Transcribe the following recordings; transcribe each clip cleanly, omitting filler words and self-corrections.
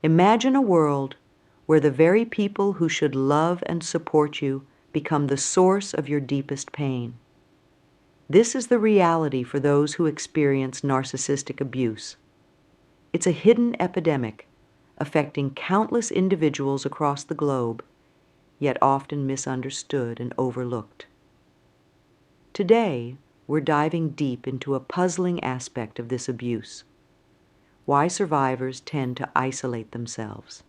Imagine a world where the very people who should love and support you become the source of your deepest pain. This is the reality for those who experience narcissistic abuse. It's a hidden epidemic affecting countless individuals across the globe, yet often misunderstood and overlooked. Today, we're diving deep into a puzzling aspect of this abuse: why survivors tend to isolate themselves.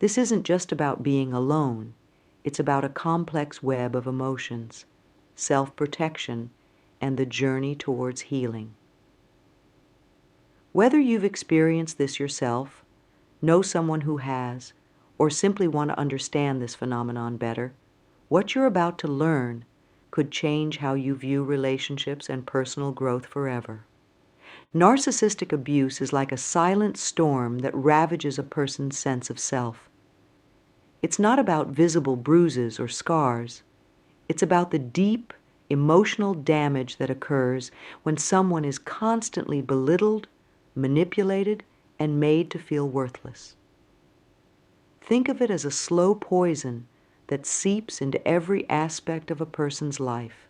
This isn't just about being alone, it's about a complex web of emotions, self-protection, and the journey towards healing. Whether you've experienced this yourself, know someone who has, or simply want to understand this phenomenon better, what you're about to learn could change how you view relationships and personal growth forever. Narcissistic abuse is like a silent storm that ravages a person's sense of self. It's not about visible bruises or scars. It's about the deep, emotional damage that occurs when someone is constantly belittled, manipulated, and made to feel worthless. Think of it as a slow poison that seeps into every aspect of a person's life,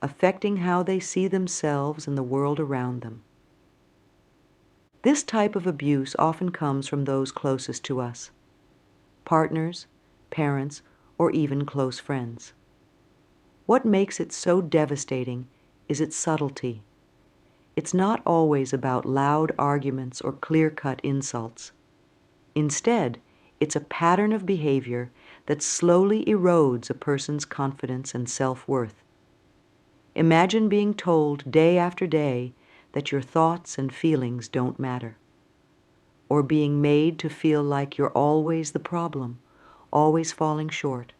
affecting how they see themselves and the world around them. This type of abuse often comes from those closest to us: partners, parents, or even close friends. What makes it so devastating is its subtlety. It's not always about loud arguments or clear-cut insults. Instead, it's a pattern of behavior that slowly erodes a person's confidence and self-worth. Imagine being told day after day that your thoughts and feelings don't matter, or being made to feel like you're always the problem, always falling short,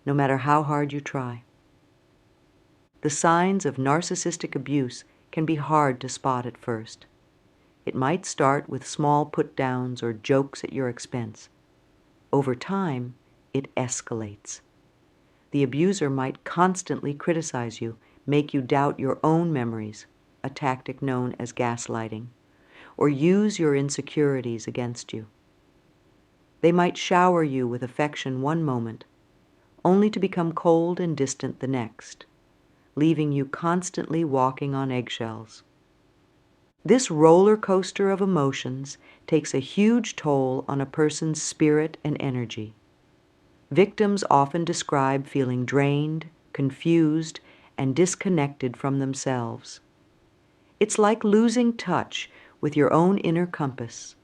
no matter how hard you try. The signs of narcissistic abuse can be hard to spot at first. It might start with small put-downs or jokes at your expense. Over time, it escalates. The abuser might constantly criticize you, make you doubt your own memories, a tactic known as gaslighting, or use your insecurities against you. They might shower you with affection one moment, only to become cold and distant the next, leaving you constantly walking on eggshells. This roller coaster of emotions takes a huge toll on a person's spirit and energy. Victims often describe feeling drained, confused, and disconnected from themselves. It's like losing touch with your own inner compass,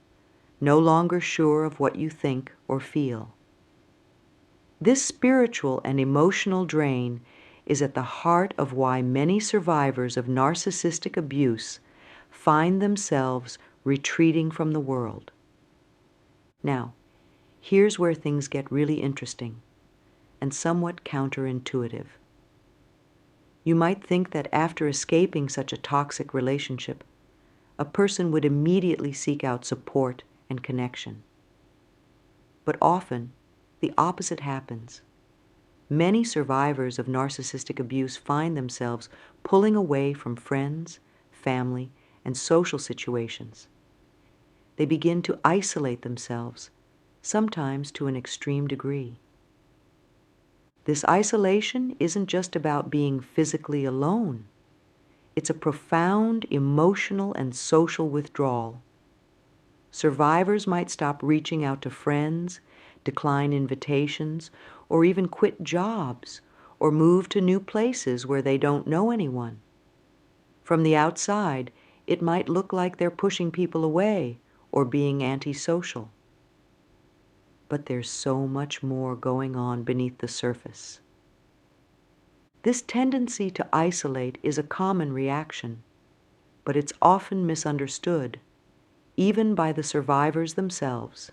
no longer sure of what you think or feel. This spiritual and emotional drain is at the heart of why many survivors of narcissistic abuse find themselves retreating from the world. Now, here's where things get really interesting and somewhat counterintuitive. You might think that after escaping such a toxic relationship, a person would immediately seek out support and connection. But often, the opposite happens. Many survivors of narcissistic abuse find themselves pulling away from friends, family, and social situations. They begin to isolate themselves, sometimes to an extreme degree. This isolation isn't just about being physically alone. It's a profound emotional and social withdrawal. Survivors might stop reaching out to friends, decline invitations, or even quit jobs, or move to new places where they don't know anyone. From the outside, it might look like they're pushing people away or being antisocial. But there's so much more going on beneath the surface. This tendency to isolate is a common reaction, but it's often misunderstood, even by the survivors themselves.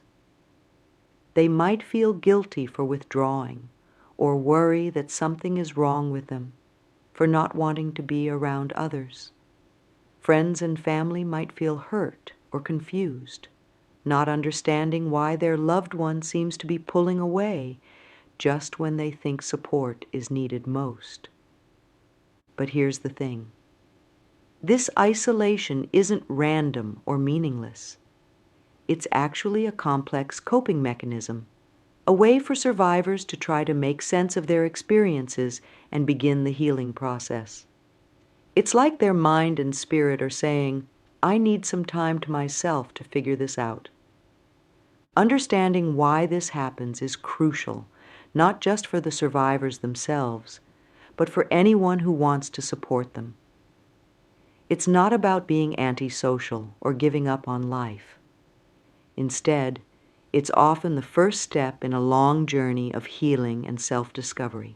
They might feel guilty for withdrawing, or worry that something is wrong with them for not wanting to be around others. Friends and family might feel hurt or confused, not understanding why their loved one seems to be pulling away just when they think support is needed most. But here's the thing. This isolation isn't random or meaningless. It's actually a complex coping mechanism, a way for survivors to try to make sense of their experiences and begin the healing process. It's like their mind and spirit are saying, I need some time to myself to figure this out. Understanding why this happens is crucial, not just for the survivors themselves, but for anyone who wants to support them. It's not about being antisocial or giving up on life. Instead, it's often the first step in a long journey of healing and self-discovery.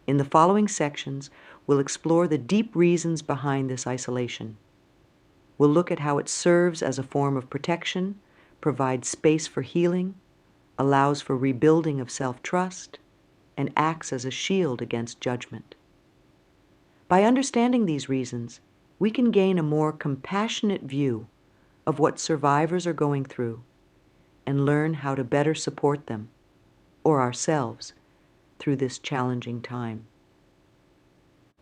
In the following sections, we'll explore the deep reasons behind this isolation. We'll look at how it serves as a form of protection, provides space for healing, allows for rebuilding of self-trust, and acts as a shield against judgment. By understanding these reasons, we can gain a more compassionate view of what survivors are going through and learn how to better support them, or ourselves, through this challenging time.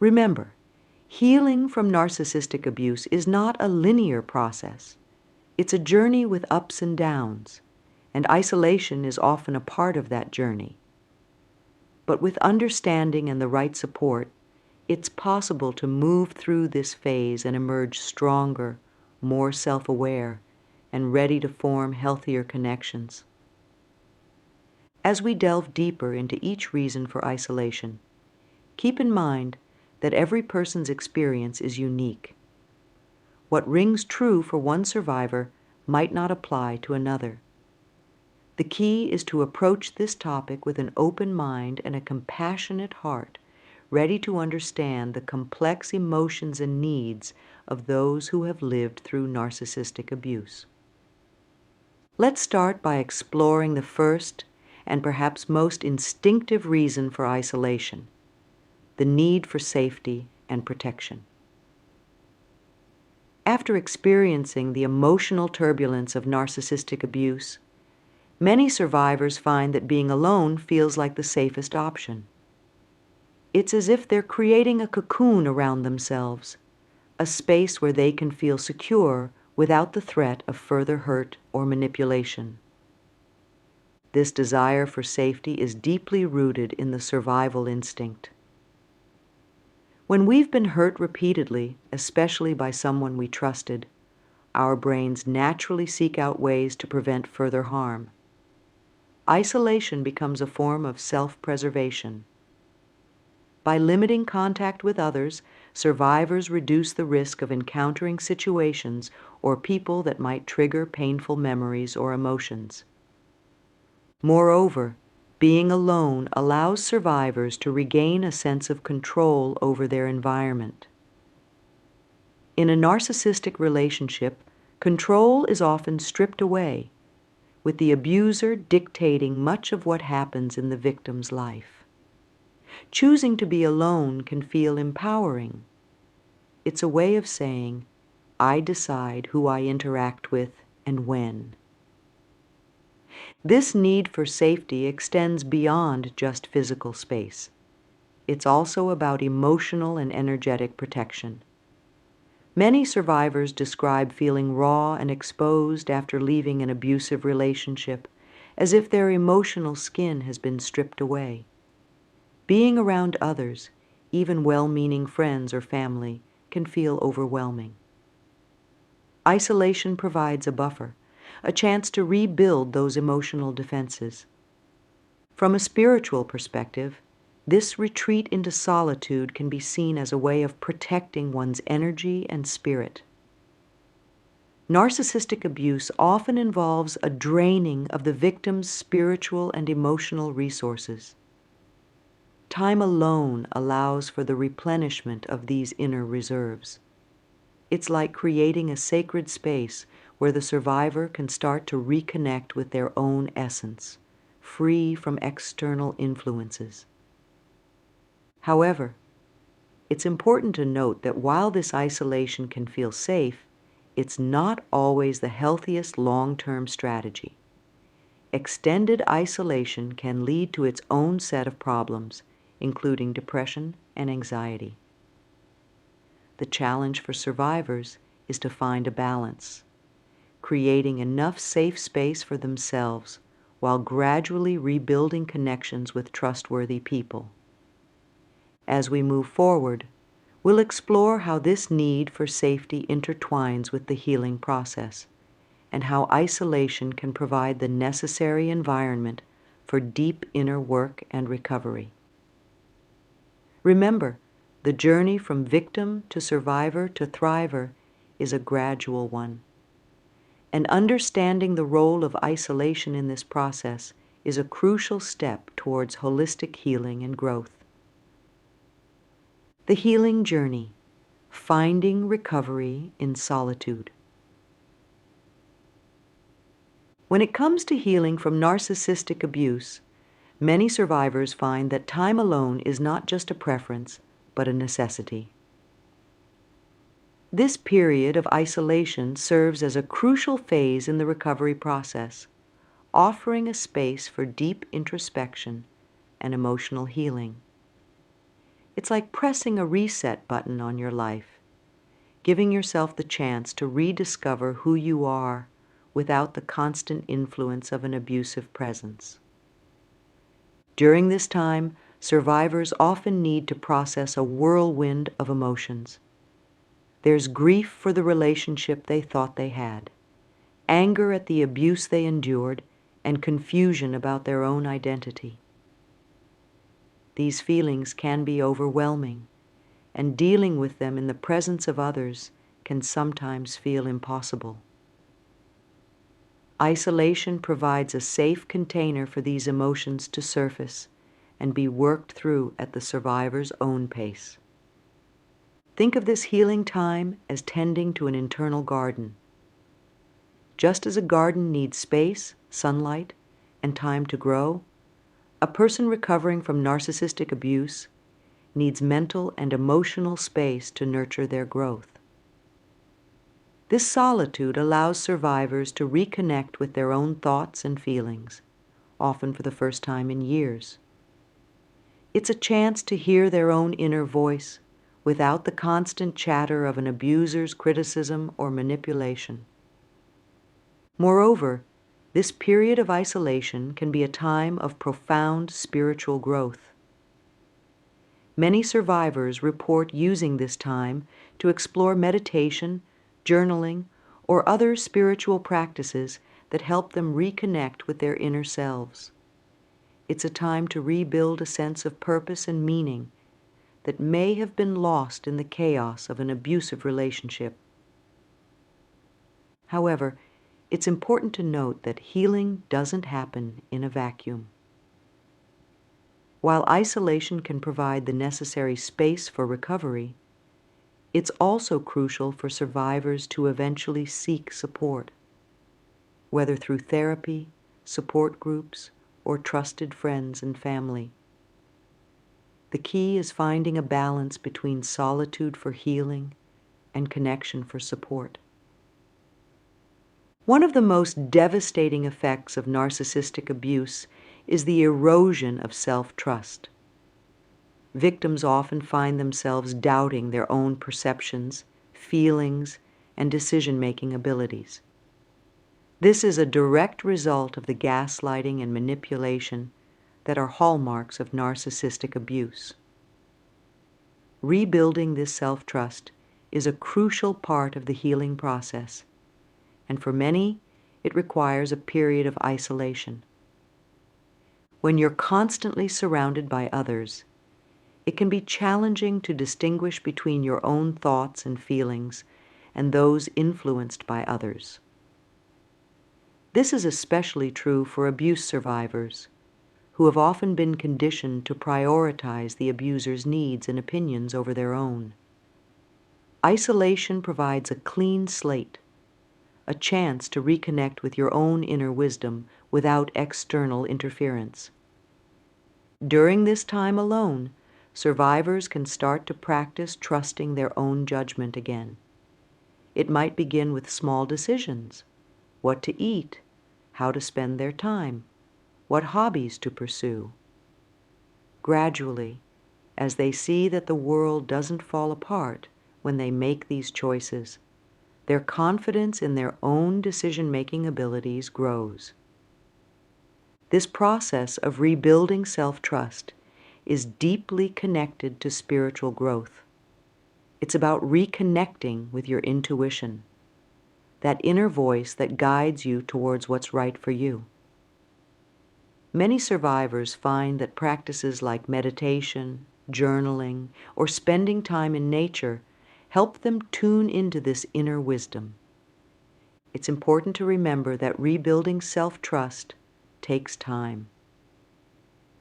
Remember, healing from narcissistic abuse is not a linear process. It's a journey with ups and downs, and isolation is often a part of that journey. But with understanding and the right support, it's possible to move through this phase and emerge stronger, more self-aware, and ready to form healthier connections. As we delve deeper into each reason for isolation, keep in mind that every person's experience is unique. What rings true for one survivor might not apply to another. The key is to approach this topic with an open mind and a compassionate heart, ready to understand the complex emotions and needs of those who have lived through narcissistic abuse. Let's start by exploring the first and perhaps most instinctive reason for isolation: the need for safety and protection. After experiencing the emotional turbulence of narcissistic abuse, many survivors find that being alone feels like the safest option. It's as if they're creating a cocoon around themselves, a space where they can feel secure without the threat of further hurt or manipulation. This desire for safety is deeply rooted in the survival instinct. When we've been hurt repeatedly, especially by someone we trusted, our brains naturally seek out ways to prevent further harm. Isolation becomes a form of self-preservation. By limiting contact with others, survivors reduce the risk of encountering situations or people that might trigger painful memories or emotions. Moreover, being alone allows survivors to regain a sense of control over their environment. In a narcissistic relationship, control is often stripped away, with the abuser dictating much of what happens in the victim's life. Choosing to be alone can feel empowering. It's a way of saying, I decide who I interact with and when. This need for safety extends beyond just physical space. It's also about emotional and energetic protection. Many survivors describe feeling raw and exposed after leaving an abusive relationship, as if their emotional skin has been stripped away. Being around others, even well-meaning friends or family, can feel overwhelming. Isolation provides a buffer, a chance to rebuild those emotional defenses. From a spiritual perspective, this retreat into solitude can be seen as a way of protecting one's energy and spirit. Narcissistic abuse often involves a draining of the victim's spiritual and emotional resources. Time alone allows for the replenishment of these inner reserves. It's like creating a sacred space where the survivor can start to reconnect with their own essence, free from external influences. However, it's important to note that while this isolation can feel safe, it's not always the healthiest long-term strategy. Extended isolation can lead to its own set of problems, including depression and anxiety. The challenge for survivors is to find a balance. creating enough safe space for themselves while gradually rebuilding connections with trustworthy people. As we move forward, we'll explore how this need for safety intertwines with the healing process, and how isolation can provide the necessary environment for deep inner work and recovery. Remember, the journey from victim to survivor to thriver is a gradual one, and understanding the role of isolation in this process is a crucial step towards holistic healing and growth. The healing journey, finding recovery in solitude. When it comes to healing from narcissistic abuse, many survivors find that time alone is not just a preference, but a necessity. This period of isolation serves as a crucial phase in the recovery process, offering a space for deep introspection and emotional healing. It's like pressing a reset button on your life, giving yourself the chance to rediscover who you are without the constant influence of an abusive presence. During this time, survivors often need to process a whirlwind of emotions. There's grief for the relationship they thought they had, anger at the abuse they endured, and confusion about their own identity. These feelings can be overwhelming, and dealing with them in the presence of others can sometimes feel impossible. Isolation provides a safe container for these emotions to surface and be worked through at the survivor's own pace. Think of this healing time as tending to an internal garden. Just as a garden needs space, sunlight, and time to grow, a person recovering from narcissistic abuse needs mental and emotional space to nurture their growth. This solitude allows survivors to reconnect with their own thoughts and feelings, often for the first time in years. It's a chance to hear their own inner voice without the constant chatter of an abuser's criticism or manipulation. Moreover, this period of isolation can be a time of profound spiritual growth. Many survivors report using this time to explore meditation, journaling, or other spiritual practices that help them reconnect with their inner selves. It's a time to rebuild a sense of purpose and meaning that may have been lost in the chaos of an abusive relationship. However, it's important to note that healing doesn't happen in a vacuum. While isolation can provide the necessary space for recovery, it's also crucial for survivors to eventually seek support, whether through therapy, support groups, or trusted friends and family. The key is finding a balance between solitude for healing and connection for support. One of the most devastating effects of narcissistic abuse is the erosion of self-trust. Victims often find themselves doubting their own perceptions, feelings, and decision-making abilities. This is a direct result of the gaslighting and manipulation that are hallmarks of narcissistic abuse. Rebuilding this self-trust is a crucial part of the healing process, and for many, it requires a period of isolation. When you're constantly surrounded by others, it can be challenging to distinguish between your own thoughts and feelings and those influenced by others. This is especially true for abuse survivors, who have often been conditioned to prioritize the abuser's needs and opinions over their own. Isolation provides a clean slate, a chance to reconnect with your own inner wisdom without external interference. During this time alone, survivors can start to practice trusting their own judgment again. It might begin with small decisions: what to eat, how to spend their time, what hobbies to pursue. Gradually, as they see that the world doesn't fall apart when they make these choices, their confidence in their own decision-making abilities grows. This process of rebuilding self-trust is deeply connected to spiritual growth. It's about reconnecting with your intuition, that inner voice that guides you towards what's right for you. Many survivors find that practices like meditation, journaling, or spending time in nature help them tune into this inner wisdom. It's important to remember that rebuilding self-trust takes time.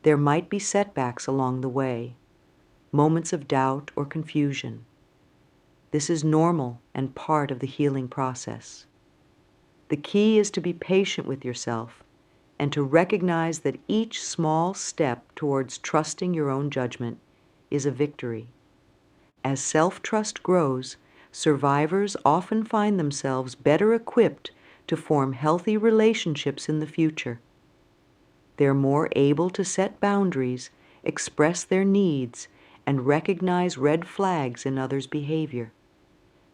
There might be setbacks along the way, moments of doubt or confusion. This is normal and part of the healing process. The key is to be patient with yourself and to recognize that each small step towards trusting your own judgment is a victory. As self-trust grows, survivors often find themselves better equipped to form healthy relationships in the future. They're more able to set boundaries, express their needs, and recognize red flags in others' behavior.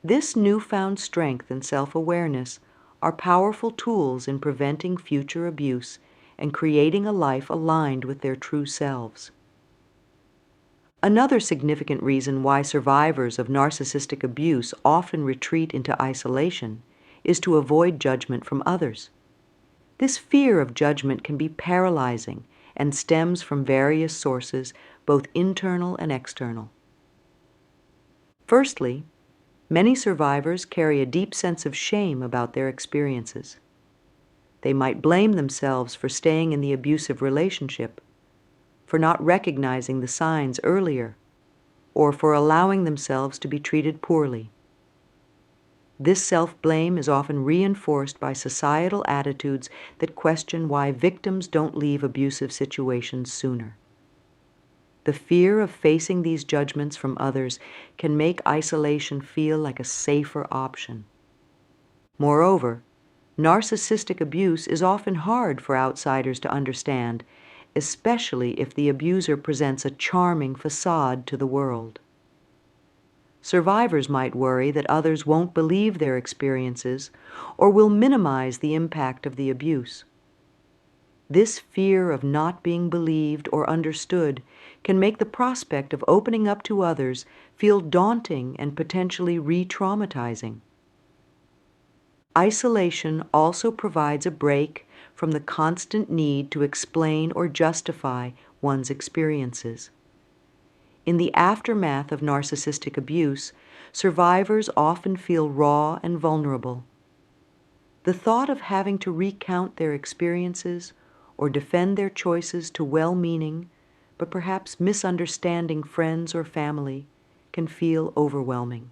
This newfound strength and self-awareness are powerful tools in preventing future abuse and creating a life aligned with their true selves. Another significant reason why survivors of narcissistic abuse often retreat into isolation is to avoid judgment from others. This fear of judgment can be paralyzing and stems from various sources, both internal and external. Firstly, many survivors carry a deep sense of shame about their experiences. They might blame themselves for staying in the abusive relationship, for not recognizing the signs earlier, or for allowing themselves to be treated poorly. This self-blame is often reinforced by societal attitudes that question why victims don't leave abusive situations sooner. The fear of facing these judgments from others can make isolation feel like a safer option. Moreover, narcissistic abuse is often hard for outsiders to understand, especially if the abuser presents a charming facade to the world. Survivors might worry that others won't believe their experiences or will minimize the impact of the abuse. This fear of not being believed or understood can make the prospect of opening up to others feel daunting and potentially re-traumatizing. Isolation also provides a break from the constant need to explain or justify one's experiences. In the aftermath of narcissistic abuse, survivors often feel raw and vulnerable. The thought of having to recount their experiences or defend their choices to well-meaning, but perhaps misunderstanding friends or family can feel overwhelming.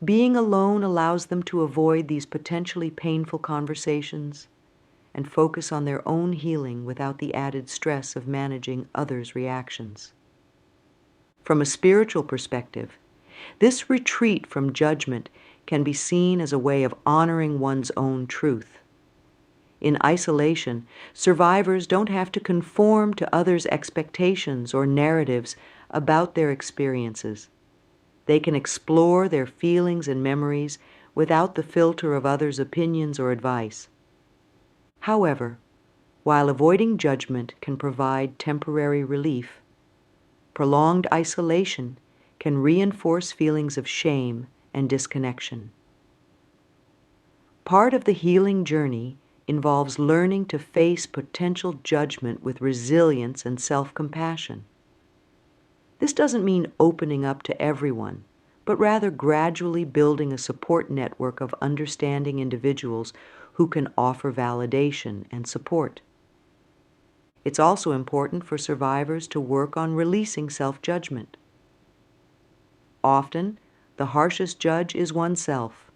Being alone allows them to avoid these potentially painful conversations and focus on their own healing without the added stress of managing others' reactions. From a spiritual perspective, this retreat from judgment can be seen as a way of honoring one's own truth. In isolation, survivors don't have to conform to others' expectations or narratives about their experiences. They can explore their feelings and memories without the filter of others' opinions or advice. However, while avoiding judgment can provide temporary relief, prolonged isolation can reinforce feelings of shame and disconnection. Part of the healing journey involves learning to face potential judgment with resilience and self-compassion. This doesn't mean opening up to everyone, but rather gradually building a support network of understanding individuals who can offer validation and support. It's also important for survivors to work on releasing self-judgment. Often, the harshest judge is oneself.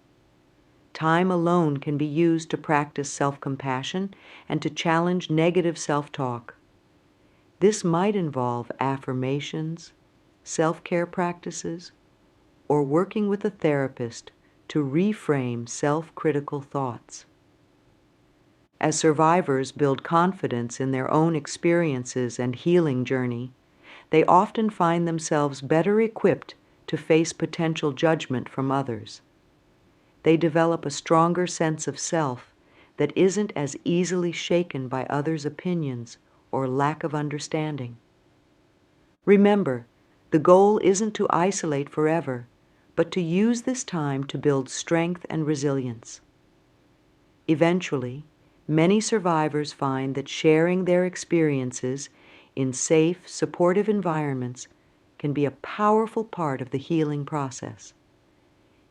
Time alone can be used to practice self-compassion and to challenge negative self-talk. This might involve affirmations, self-care practices, or working with a therapist to reframe self-critical thoughts. As survivors build confidence in their own experiences and healing journey, they often find themselves better equipped to face potential judgment from others. they develop a stronger sense of self that isn't as easily shaken by others' opinions or lack of understanding. Remember, the goal isn't to isolate forever, but to use this time to build strength and resilience. Eventually, many survivors find that sharing their experiences in safe, supportive environments can be a powerful part of the healing process.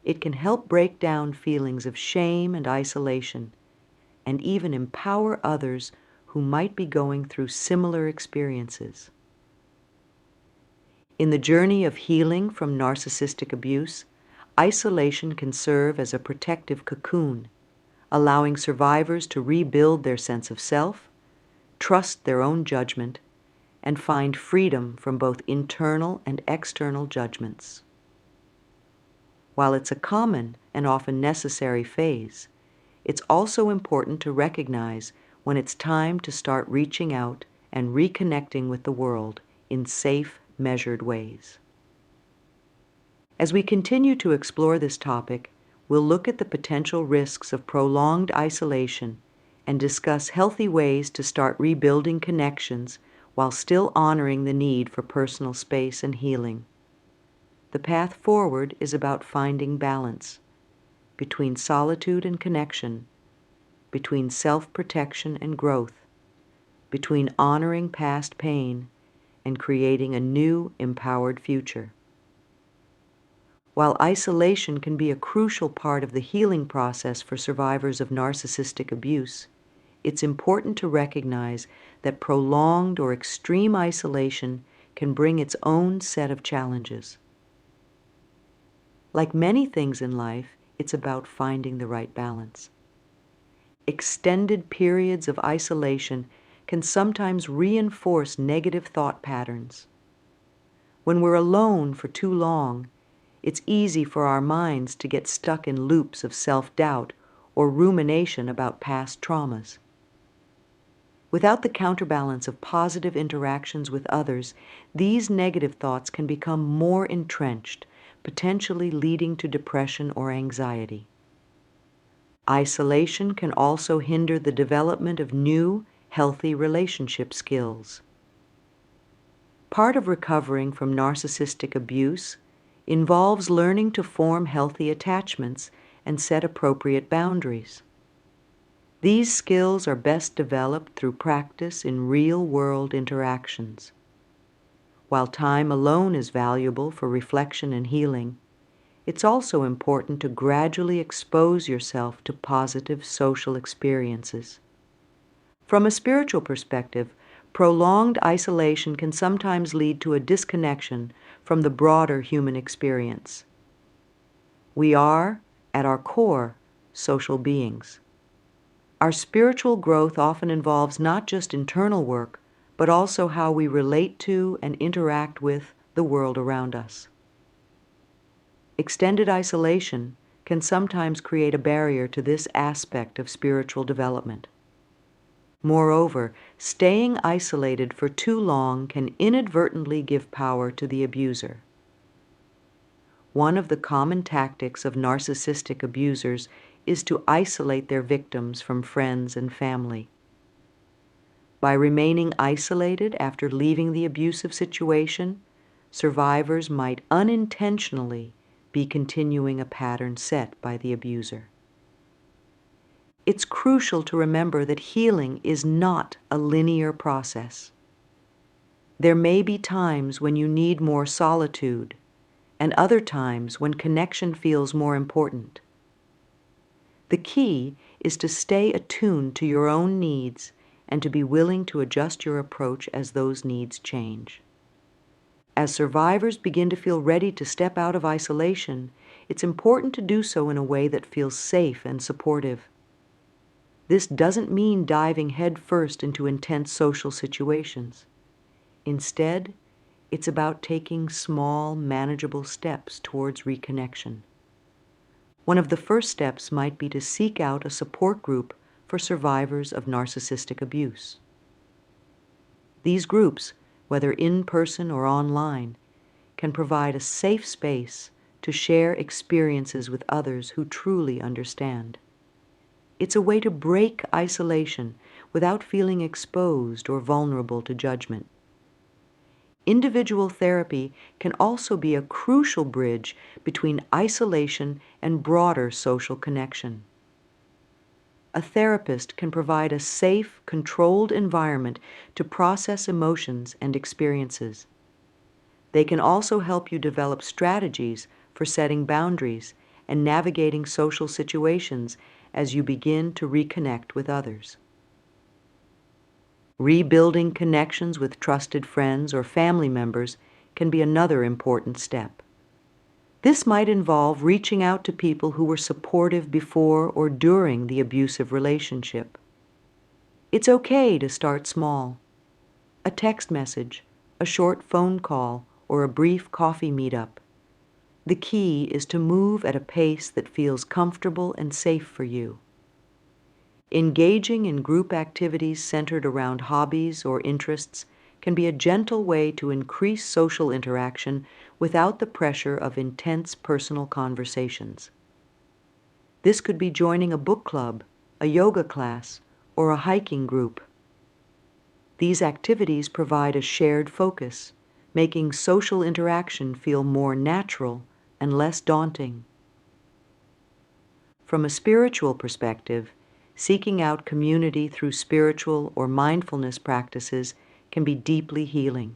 It can help break down feelings of shame and isolation, and even empower others who might be going through similar experiences. In the journey of healing from narcissistic abuse, isolation can serve as a protective cocoon, allowing survivors to rebuild their sense of self, trust their own judgment, and find freedom from both internal and external judgments. While it's a common and often necessary phase, it's also important to recognize when it's time to start reaching out and reconnecting with the world in safe, measured ways. As we continue to explore this topic, we'll look at the potential risks of prolonged isolation and discuss healthy ways to start rebuilding connections while still honoring the need for personal space and healing. The path forward is about finding balance between solitude and connection, between self-protection and growth, between honoring past pain and creating a new, empowered future. While isolation can be a crucial part of the healing process for survivors of narcissistic abuse, it's important to recognize that prolonged or extreme isolation can bring its own set of challenges. Like many things in life, it's about finding the right balance. Extended periods of isolation can sometimes reinforce negative thought patterns. When we're alone for too long, it's easy for our minds to get stuck in loops of self-doubt or rumination about past traumas. Without the counterbalance of positive interactions with others, these negative thoughts can become more entrenched, potentially leading to depression or anxiety. Isolation can also hinder the development of new, healthy relationship skills. Part of recovering from narcissistic abuse involves learning to form healthy attachments and set appropriate boundaries. These skills are best developed through practice in real-world interactions. While time alone is valuable for reflection and healing, it's also important to gradually expose yourself to positive social experiences. From a spiritual perspective, prolonged isolation can sometimes lead to a disconnection from the broader human experience. We are, at our core, social beings. Our spiritual growth often involves not just internal work, but also how we relate to and interact with the world around us. Extended isolation can sometimes create a barrier to this aspect of spiritual development. Moreover, staying isolated for too long can inadvertently give power to the abuser. One of the common tactics of narcissistic abusers is to isolate their victims from friends and family. By remaining isolated after leaving the abusive situation, survivors might unintentionally be continuing a pattern set by the abuser. It's crucial to remember that healing is not a linear process. There may be times when you need more solitude, and other times when connection feels more important. The key is to stay attuned to your own needs and to be willing to adjust your approach as those needs change. As survivors begin to feel ready to step out of isolation, it's important to do so in a way that feels safe and supportive. This doesn't mean diving headfirst into intense social situations. Instead, it's about taking small, manageable steps towards reconnection. One of the first steps might be to seek out a support group for survivors of narcissistic abuse. These groups, whether in person or online, can provide a safe space to share experiences with others who truly understand. It's a way to break isolation without feeling exposed or vulnerable to judgment. Individual therapy can also be a crucial bridge between isolation and broader social connection. A therapist can provide a safe, controlled environment to process emotions and experiences. They can also help you develop strategies for setting boundaries and navigating social situations as you begin to reconnect with others. Rebuilding connections with trusted friends or family members can be another important step. This might involve reaching out to people who were supportive before or during the abusive relationship. It's okay to start small. A text message, a short phone call, or a brief coffee meetup. The key is to move at a pace that feels comfortable and safe for you. Engaging in group activities centered around hobbies or interests can be a gentle way to increase social interaction without the pressure of intense personal conversations. This could be joining a book club, a yoga class, or a hiking group. These activities provide a shared focus, making social interaction feel more natural and less daunting. From a spiritual perspective, seeking out community through spiritual or mindfulness practices can be deeply healing.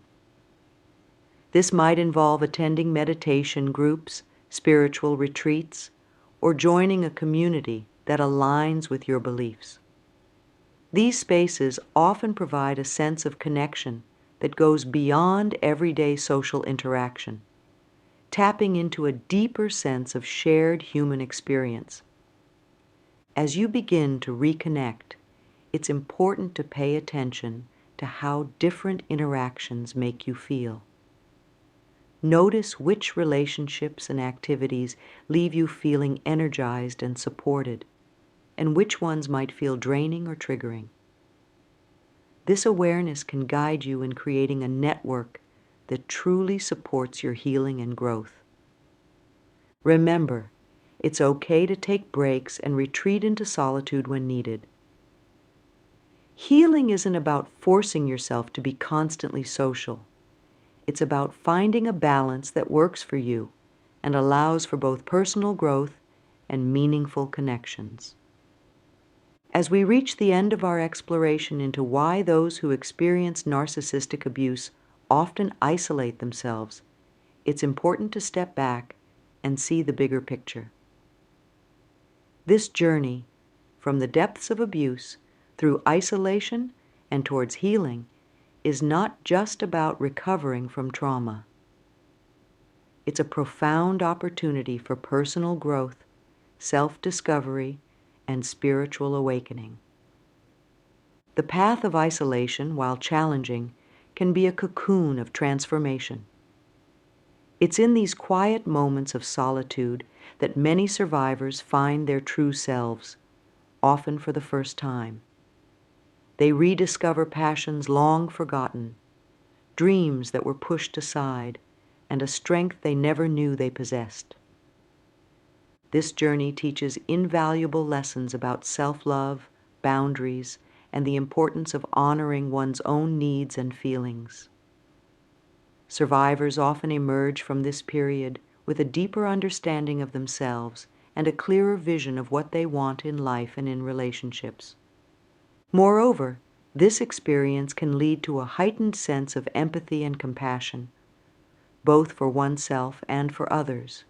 This might involve attending meditation groups, spiritual retreats, or joining a community that aligns with your beliefs. These spaces often provide a sense of connection that goes beyond everyday social interaction, tapping into a deeper sense of shared human experience. As you begin to reconnect, it's important to pay attention to how different interactions make you feel. Notice which relationships and activities leave you feeling energized and supported, and which ones might feel draining or triggering. This awareness can guide you in creating a network that truly supports your healing and growth. Remember, it's okay to take breaks and retreat into solitude when needed. Healing isn't about forcing yourself to be constantly social. It's about finding a balance that works for you and allows for both personal growth and meaningful connections. As we reach the end of our exploration into why those who experience narcissistic abuse often isolate themselves, it's important to step back and see the bigger picture. This journey, from the depths of abuse through isolation and towards healing, is not just about recovering from trauma. It's a profound opportunity for personal growth, self-discovery, and spiritual awakening. The path of isolation, while challenging, can be a cocoon of transformation. It's in these quiet moments of solitude that many survivors find their true selves, often for the first time. They rediscover passions long forgotten, dreams that were pushed aside, and a strength they never knew they possessed. This journey teaches invaluable lessons about self-love, boundaries, and the importance of honoring one's own needs and feelings. Survivors often emerge from this period with a deeper understanding of themselves and a clearer vision of what they want in life and in relationships. Moreover, this experience can lead to a heightened sense of empathy and compassion, both for oneself and for others.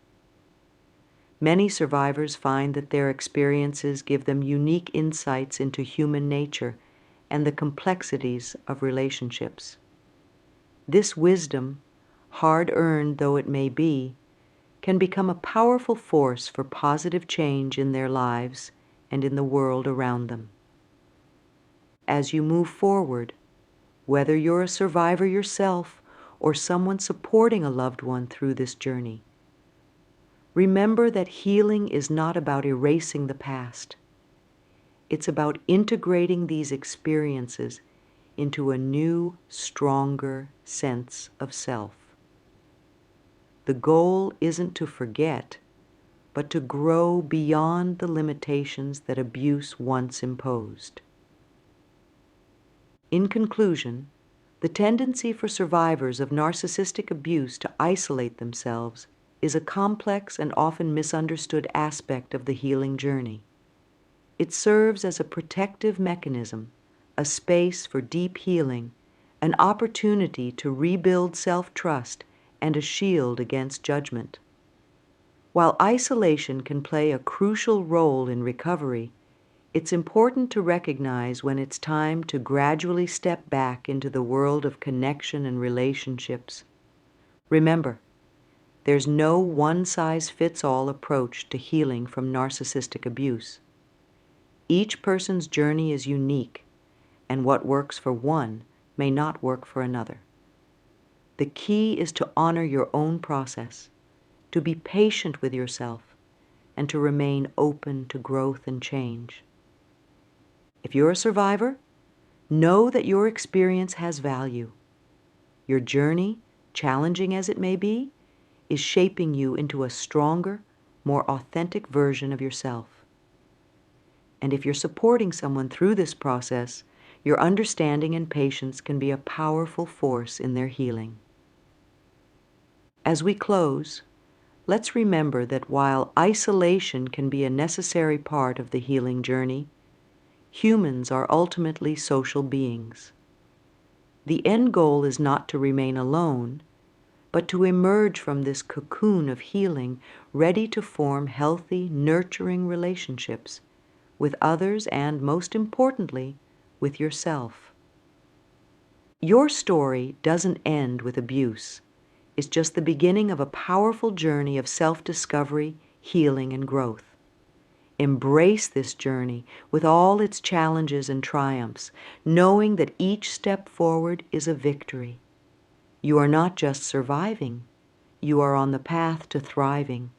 Many survivors find that their experiences give them unique insights into human nature and the complexities of relationships. This wisdom, hard-earned though it may be, can become a powerful force for positive change in their lives and in the world around them. As you move forward, whether you're a survivor yourself or someone supporting a loved one through this journey, remember that healing is not about erasing the past. It's about integrating these experiences into a new, stronger sense of self. The goal isn't to forget, but to grow beyond the limitations that abuse once imposed. In conclusion, the tendency for survivors of narcissistic abuse to isolate themselves is a complex and often misunderstood aspect of the healing journey. It serves as a protective mechanism, a space for deep healing, an opportunity to rebuild self-trust, and a shield against judgment. While isolation can play a crucial role in recovery, it's important to recognize when it's time to gradually step back into the world of connection and relationships. Remember, there's no one-size-fits-all approach to healing from narcissistic abuse. Each person's journey is unique, and what works for one may not work for another. The key is to honor your own process, to be patient with yourself, and to remain open to growth and change. If you're a survivor, know that your experience has value. Your journey, challenging as it may be, is shaping you into a stronger, more authentic version of yourself. And if you're supporting someone through this process, your understanding and patience can be a powerful force in their healing. As we close, let's remember that while isolation can be a necessary part of the healing journey, humans are ultimately social beings. The end goal is not to remain alone, but to emerge from this cocoon of healing ready to form healthy, nurturing relationships with others and, most importantly, with yourself. Your story doesn't end with abuse. It's just the beginning of a powerful journey of self-discovery, healing, and growth. Embrace this journey with all its challenges and triumphs, knowing that each step forward is a victory. You are not just surviving, you are on the path to thriving.